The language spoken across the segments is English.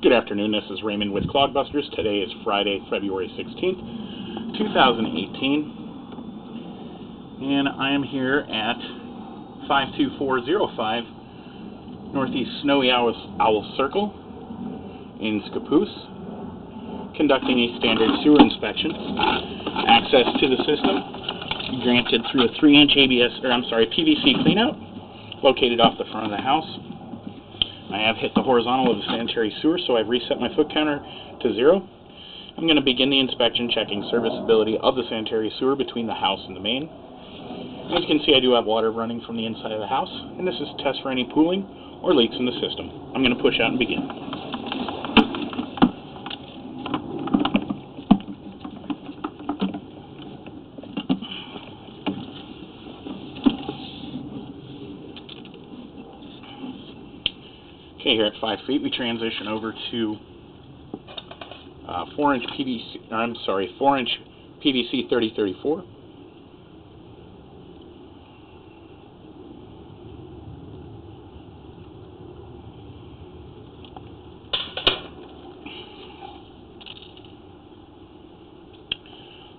Good afternoon, this is Raymond with Clogbusters. Today is Friday, February 16th, 2018, and I am here at 52405 Northeast Snowy Owl Circle in Scappoose, conducting a standard sewer inspection. Access to the system granted through a 3-inch PVC cleanout located off the front of the house. I have hit the horizontal of the sanitary sewer, so I've reset my foot counter to 0. I'm going to begin the inspection, checking serviceability of the sanitary sewer between the house and the main. As you can see, I do have water running from the inside of the house, and this is a test for any pooling or leaks in the system. I'm going to push out and begin. Okay, here at 5 feet, we transition over to 4-inch PVC 3034.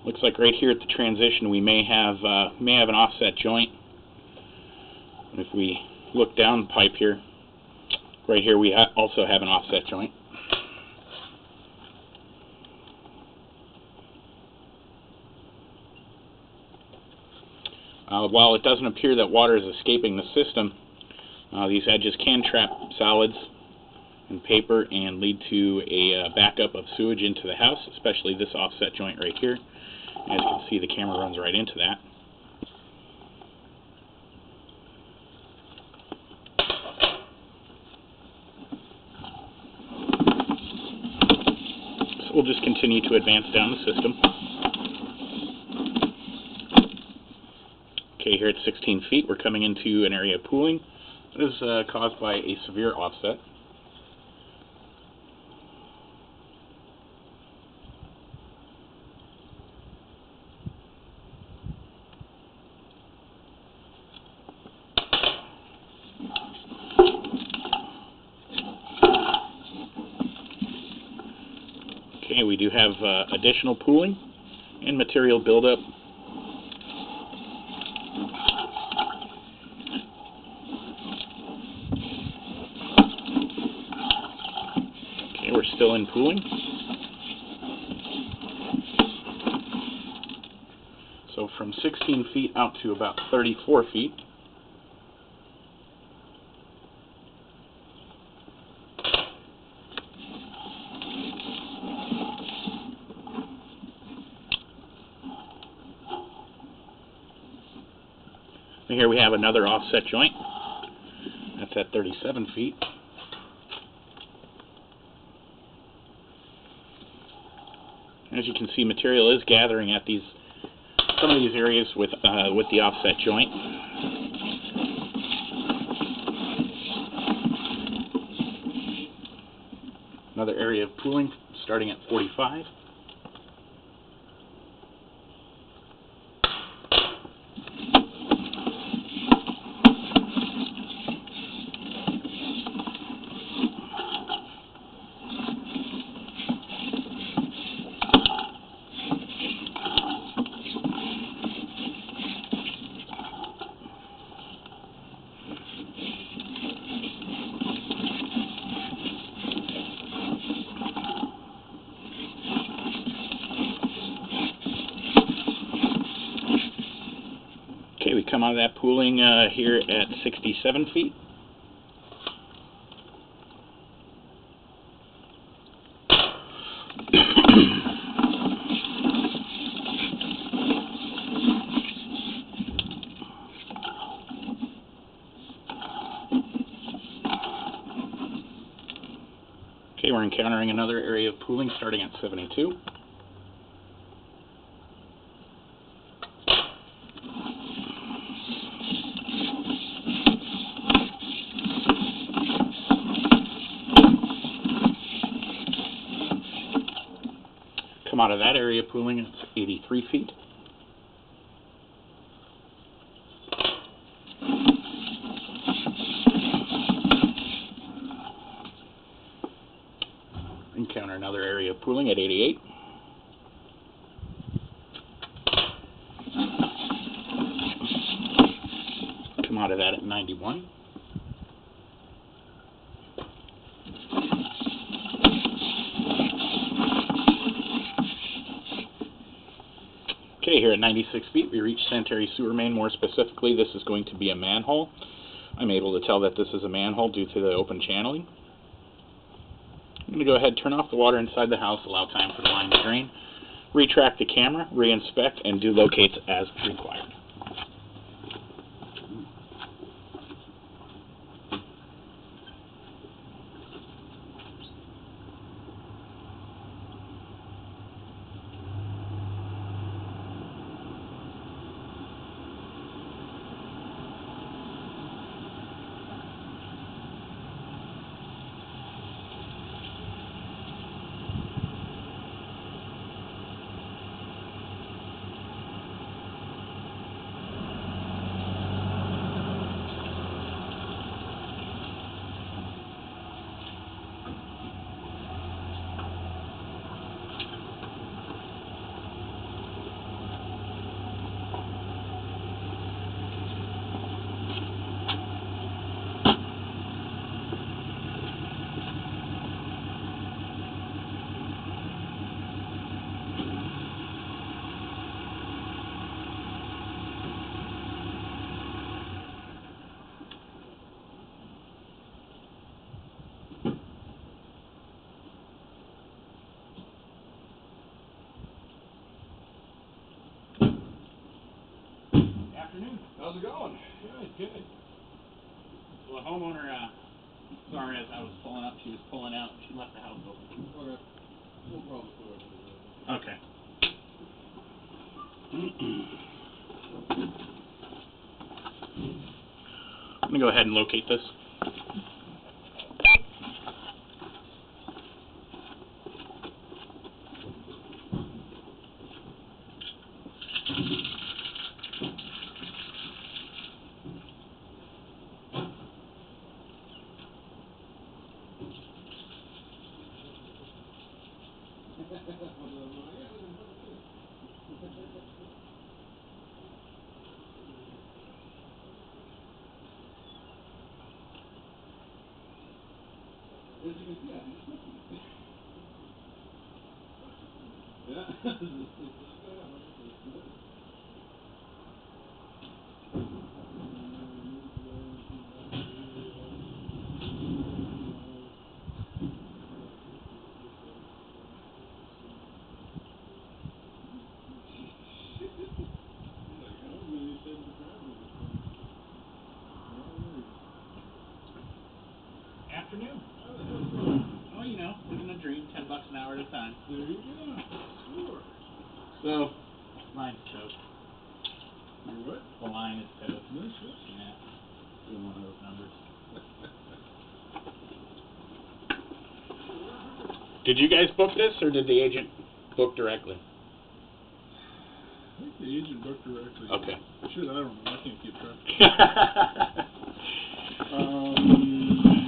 Looks like right here at the transition we may have an offset joint. If we look down the pipe here, right here we also have an offset joint. While it doesn't appear that water is escaping the system, these edges can trap solids and paper and lead to a backup of sewage into the house, especially this offset joint right here. As you can see, the camera runs right into that. So we'll just continue to advance down the system. Okay, here at 16 feet, we're coming into an area of pooling that is caused by a severe offset. Okay, we do have additional pooling and material buildup. Okay, we're still in pooling. So from 16 feet out to about 34 feet. And here we have another offset joint. That's at 37 feet. As you can see, material is gathering at some of these areas with the offset joint. Another area of pooling starting at 45. Okay, we come out of that pooling here at 67 feet. Okay, we're encountering another area of pooling starting at 72. Come out of that area of pooling, it's 83 feet. encounter another area of pooling at 88. Come out of that at 91. Okay, here at 96 feet, we reach sanitary sewer main. More specifically, this is going to be a manhole. I'm able to tell that this is a manhole due to the open channeling. I'm going to go ahead and turn off the water inside the house, allow time for the line to drain, retract the camera, re-inspect, and do locates as required. Afternoon. How's it going? Good. Well, the homeowner, sorry, as I was pulling up, she was pulling out. She left the house open. Okay. No problem. Okay. I'm going to go ahead and locate this. As you can see, I just Afternoon. Oh, you know, living a dream, $10 an hour at a time. There you go. Sure. So, line's toast. You're what? The line is toast. No shit. Yeah. Doing one of those numbers. Did you guys book this, or did the agent book directly? I think the agent booked directly. Okay. Shit, I don't know. I can't keep track.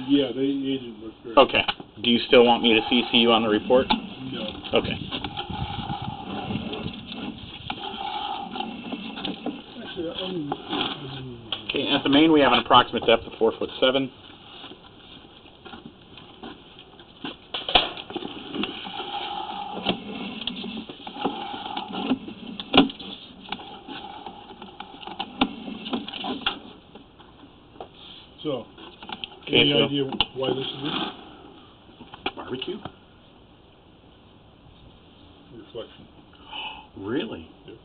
Yeah, the agent booked directly. Okay. Do you still want me to CC you on the report? No. Okay. Actually, Okay, at the main, we have an approximate depth of 4'7". So, Okay, any so idea why this is? barbecue? Reflection. Really? Yep.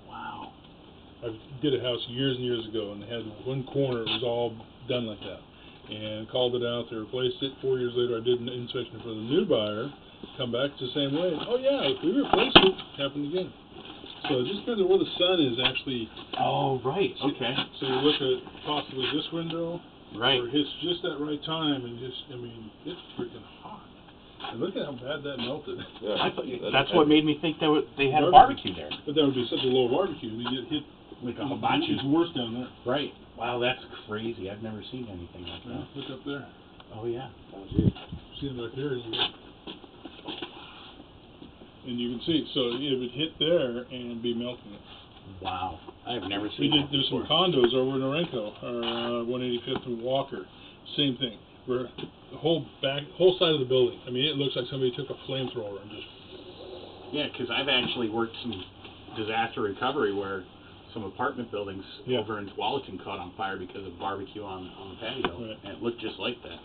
Wow. I did a house years and years ago, and they had one corner, it was all done like that. And called it out, they replaced it. 4 years later, I did an inspection for the new buyer, come back, it's the same way. Oh yeah, if we replaced it, happened again. So it just depends on where the sun is actually. Oh, right, okay. So you look at possibly this window, Right. where it hits just that right time, and just, I mean, it's freaking hot. And look at how bad that melted. Yeah, that's what made me think they had a barbecue there. But that would be such a low barbecue. I mean, it hit Like a hibachi. It's worse down there. Right. Wow, that's crazy. I've never seen anything like that. Yeah, look up there. Oh, yeah. See it back there. And you can see, so it would hit there and be melting it. Wow. I've never seen that There's some before. condos over in Orenco, or 185th and Walker. Same thing. Where the whole side of the building. I mean, it looks like somebody took a flamethrower and just. Yeah, because I've actually worked some disaster recovery where some apartment buildings over in Tualatin caught on fire because of barbecue on the patio, and it looked just like that.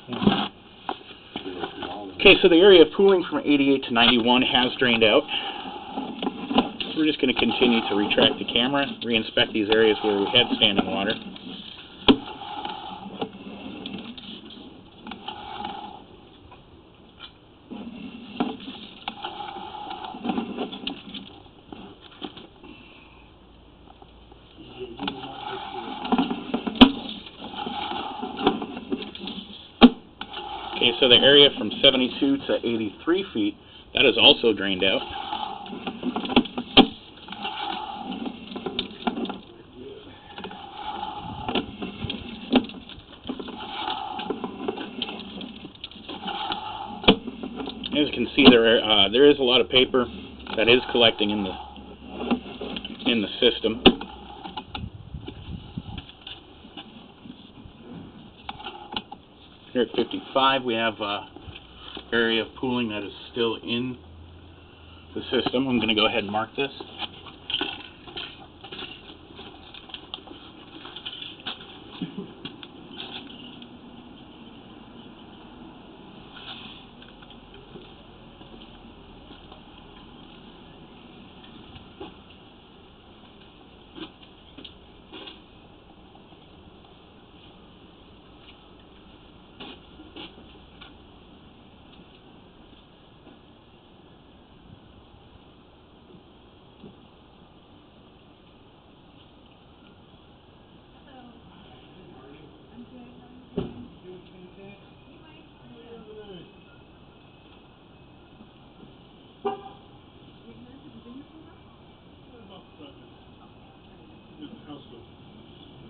Okay, so the area of pooling from 88 to 91 has drained out. We're just going to continue to retract the camera, re-inspect these areas where we had standing water. Okay, so the area from 72 to 83 feet, that is also drained out. As you can see, there is a lot of paper that is collecting in the system. Here at 55, we have area of pooling that is still in the system. I'm going to go ahead and mark this.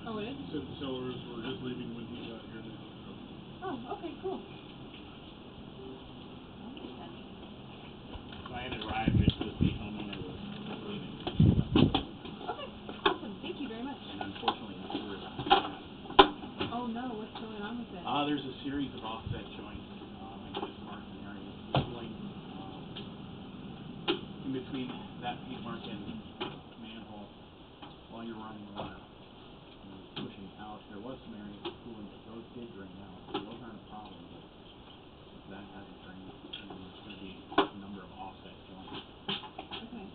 Oh, it is? He said the sellers were just leaving when he got here. Oh, okay, cool. I had arrived just as the homeowner was leaving. Okay, awesome. Thank you very much. And unfortunately, the sewer is Oh no, what's going on with it? there's a series of offset joints. I just marked an area of pooling in between that peat mark and manhole while you're running water. Pushing out. There was some areas of cooling, but those did drain out. So those aren't a problem, but that hasn't drained. And there's going to be a number of offset joints. Okay.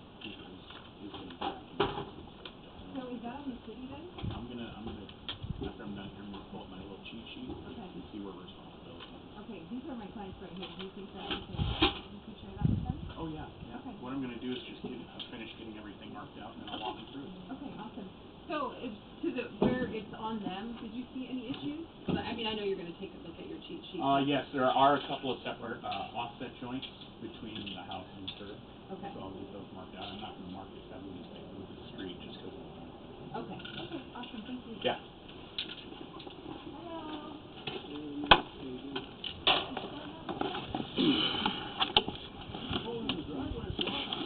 So is that on the city then? I'm gonna after I'm done here, I'm gonna pull up my little cheat sheet and see where responsibility is. Okay, these are my clients right here. Do you think that you could share that with them? Oh yeah, yeah. Okay. What I'm gonna do is just finish getting everything marked out, and then I'll walk you through it. Okay, awesome. So, where it's on them, did you see any issues? I mean, I know you're going to take a look at your cheat sheet. Yes, there are a couple of separate offset joints between the house and the curb. Okay. So I'll get those marked out. I'm not gonna mark it 70 feet with the street just because of the Okay. Okay, awesome. Thank you. Yeah.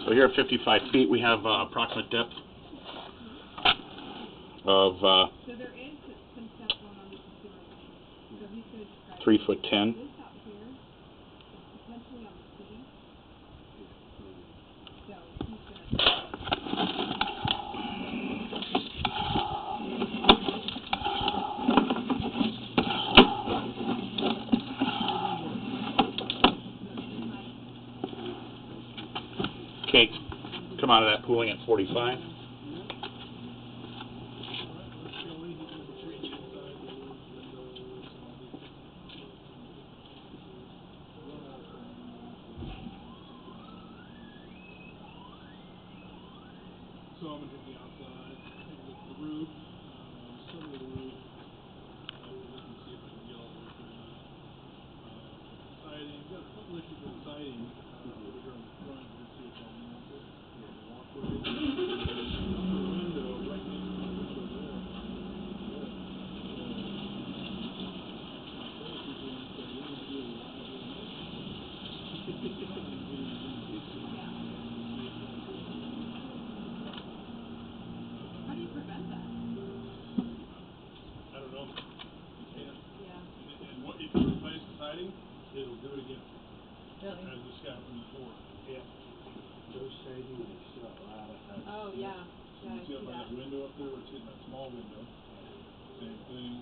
So here at 55 feet, we have approximate depth of So there is some stuff going on with the sewer line. So he's going to describe 3'10". this out here is potentially on the city. So he's going to. Okay, come out of that pooling at 45. So I'm going to hit the outside, take a look at the roof, some of the roof, look and see if I can get all the way through that. Siding, got a couple issues with siding, over here on the front, you can see it's all melted. The walkway, upper window, right next to the window there. it'll do it again, Really? as the scaffolding before. Yeah. Those shading, they still a lot of house. Oh, yeah. So you see up by that window up there, where it's hitting that small window, same thing.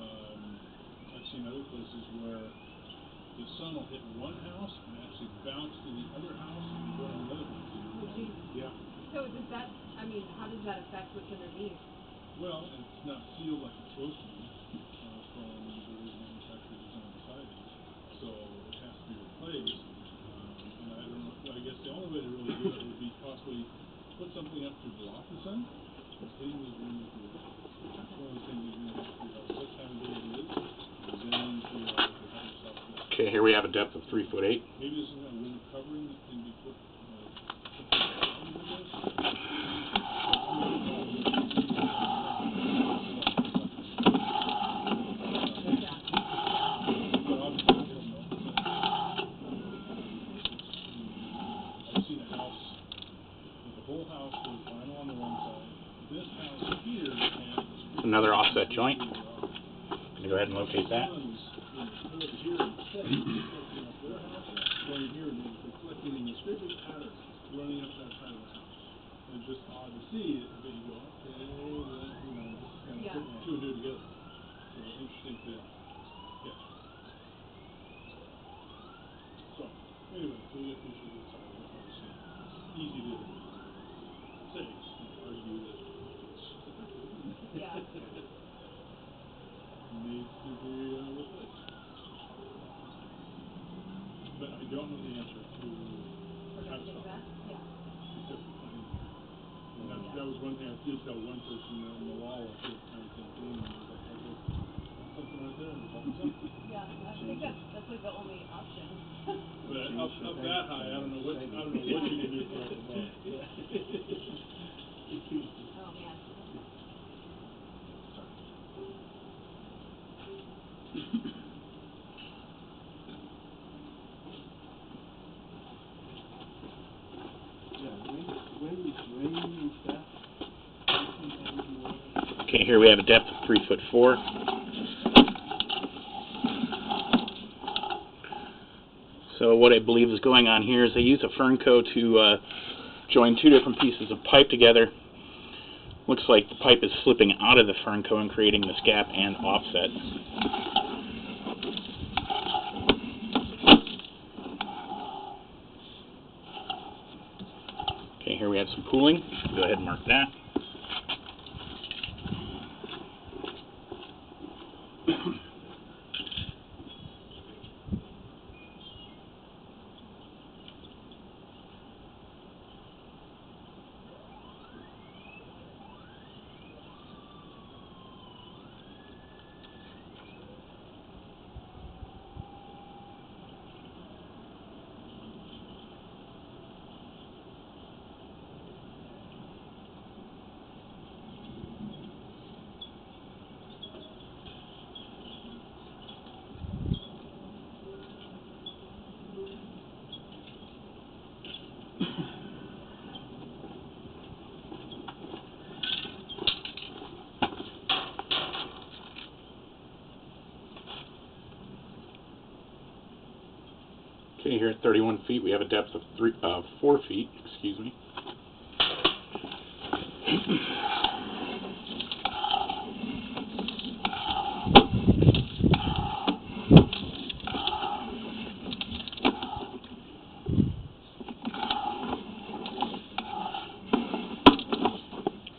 I've seen other places where the sun will hit one house and actually bounce to the other house and burn another house. Oh, geez. Yeah. So does that, I mean, how does that affect what's underneath? Well, it's not sealed like it's supposed to be from the way the manufacturer designed the siding, so it has to be replaced. And I don't know, I guess the only way to really do it would be possibly put something up to block the sun. Clean the room with the That's one of the things you're going to have to figure out what time of day it is, and then figure out if you have yourself there. Okay, here we have a depth of 3'8". Maybe this is a window covering that can be put something around the windows. But obviously, I don't know. I've seen a house, the whole house was vinyl on the one side. This house here has Another offset joint. Gonna go ahead and locate that. Going here and it's reflecting in the scribbly patterns running up that side of the house. And it's just odd to see it, but you go, okay, well, just kind of Yeah. put two and two together. So interesting to, yeah. So, anyway, so we get these to the side, obviously. It's easy to say, argue that it's Yeah. needs to be replaced. But I don't know the answer to how to stop it. Yeah. Except for finding it. And that was one thing I did tell one person in the wall, I said, kind of same thing, and he was like, okay, something right there, involving something. Yeah, I think that's like the only option. But up that high, I don't know what you can do for up above. Oh, man. Wind, rain and stuff. Okay, here we have a depth of 3'4". So what I believe is going on here is they use a Fernco to join two different pieces of pipe together. Looks like the pipe is slipping out of the Fernco and creating this gap and offset. Okay, here we have some pooling. Go ahead and mark that. Okay, here at 31 feet, we have a depth of 4 feet. Excuse me.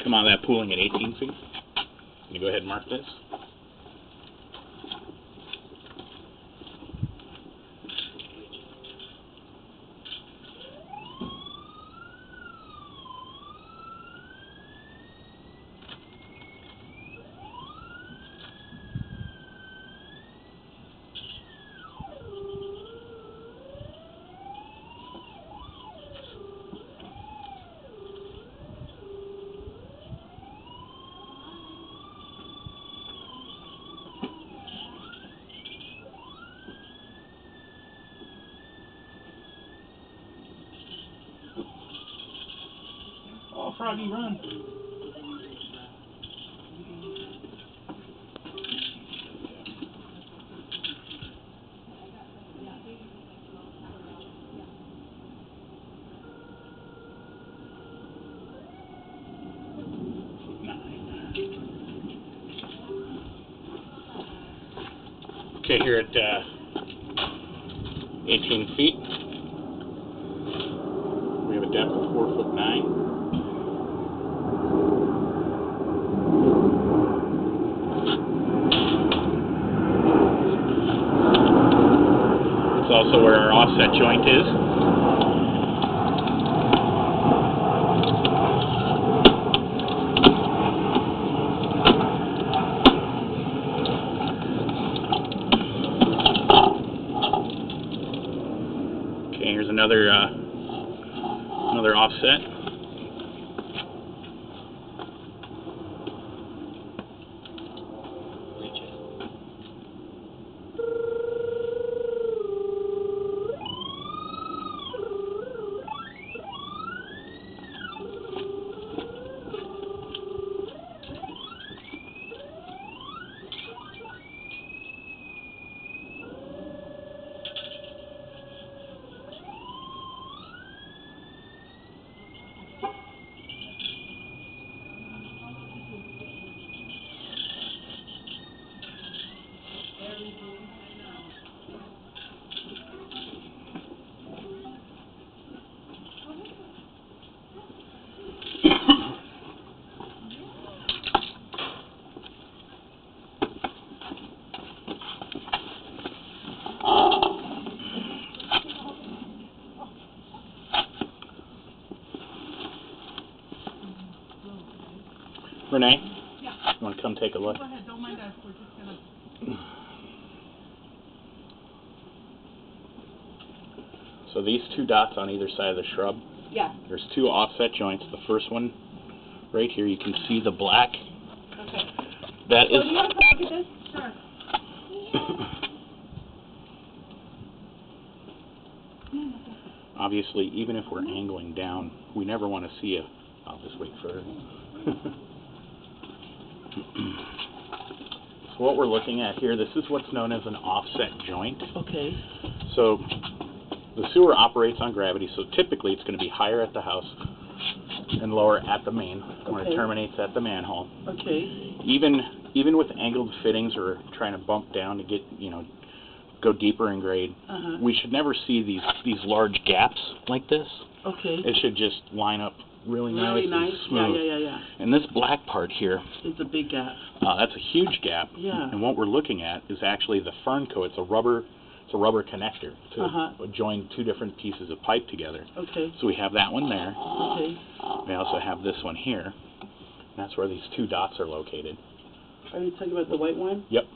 Come on, that pooling at 18 feet. I'm gonna go ahead and mark this. Oh, Froggy, run! Okay, here at 18 feet, we have a depth of 4'9". It's also where our offset joint is. Okay, here's another offset. Renee, Yeah. you want to come take a look? Go ahead, don't mind us, we're just gonna. So these two dots on either side of the shrub, Yeah. there's two offset joints. The first one, right here, you can see the black. Okay. That So is. do you want to come look at this? Sure. Obviously, even if we're angling down, we never want to see a. I'll just wait for her. So what we're looking at here, this is what's known as an offset joint. Okay. So the sewer operates on gravity, so typically it's going to be higher at the house and lower at the main, where it Okay. terminates at the manhole. Okay. Even with angled fittings or trying to bump down to get, go deeper in grade, Uh-huh. we should never see these large gaps like this. Okay. It should just line up really Really nice nice. and smooth. Yeah. And this black part here, It's a big gap. that's a huge gap. Yeah. And what we're looking at is actually the Fernco. It's a rubber connector to Uh-huh. join two different pieces of pipe together. Okay. So we have that one there. Okay. We also have this one here. That's where these two dots are located. Are you talking about the white one? Yep.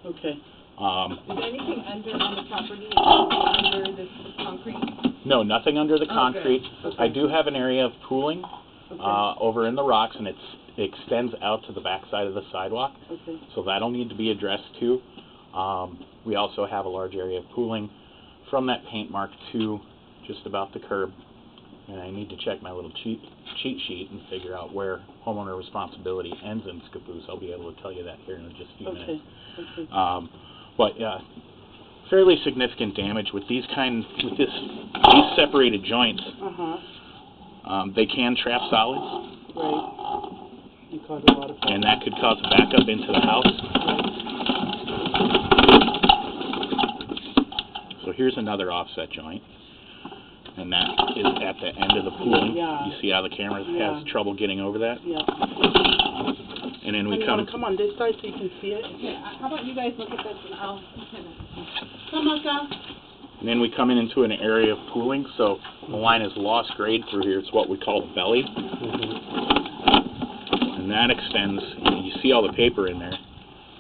Okay. Is there anything under on the property? Anything under this concrete? No, nothing under the Oh, concrete. good. Okay. I do have an area of pooling Okay. over in the rocks, and it extends out to the back side of the sidewalk. Okay. So that'll need to be addressed too. We also have a large area of pooling from that paint mark to just about the curb. And I need to check my little cheat sheet and figure out where homeowner responsibility ends in Scappoose. I'll be able to tell you that here in just a few Okay. minutes. Okay. But fairly significant damage with these separated joints. Uh-huh. They can trap solids, Right. You cause a lot of and that could cause a backup into the house. So here's another offset joint, and that is at the end of the pooling. Yeah. You see how the camera Yeah. has trouble getting over that? Yeah. And then we Honey, come. wanna come on this side so you can see it? Okay, how about you guys look at this and I'll. Come on, guys. And then we come into an area of pooling, so the line is lost grade through here. It's what we call the belly. And that extends, and you see all the paper in there.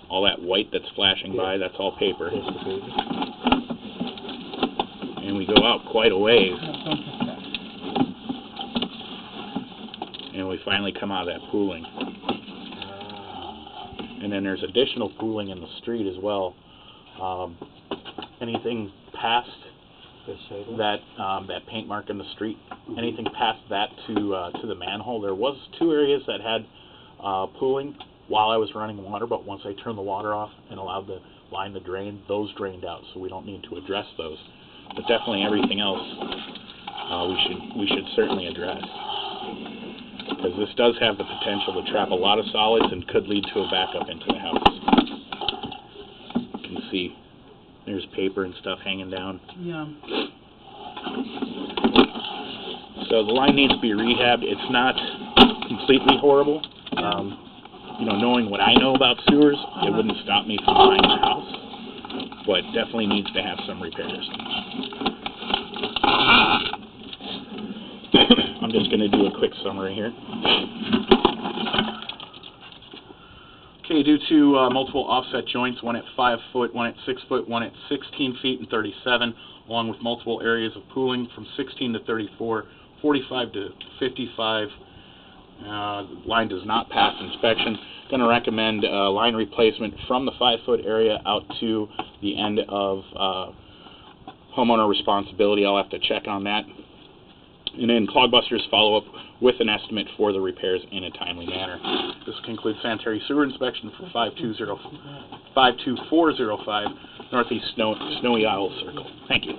All that white that's flashing by, that's all paper. And we go out quite a ways. And we finally come out of that pooling. And then there's additional pooling in the street as well. Anything past that paint mark in the street, anything past that to the manhole, there was two areas that had pooling while I was running water, but once I turned the water off and allowed the line to drain, those drained out, so we don't need to address those. But definitely everything else we should certainly address, because this does have the potential to trap a lot of solids and could lead to a backup into the house. You can see There's paper and stuff hanging down. Yeah. So the line needs to be rehabbed. It's not completely horrible. You know, knowing what I know about sewers, it wouldn't stop me from buying the house, but definitely needs to have some repairs. I'm just going to do a quick summary here. Okay, due to multiple offset joints, one at 5 foot, one at 6 foot, one at 16 feet and 37, along with multiple areas of pooling from 16 to 34, 45 to 55, line does not pass inspection. Going to recommend line replacement from the 5 foot area out to the end of homeowner responsibility. I'll have to check on that. And then Clogbusters follow up with an estimate for the repairs in a timely manner. This concludes sanitary sewer inspection for 52405 Northeast Snowy Owl Circle. Thank you.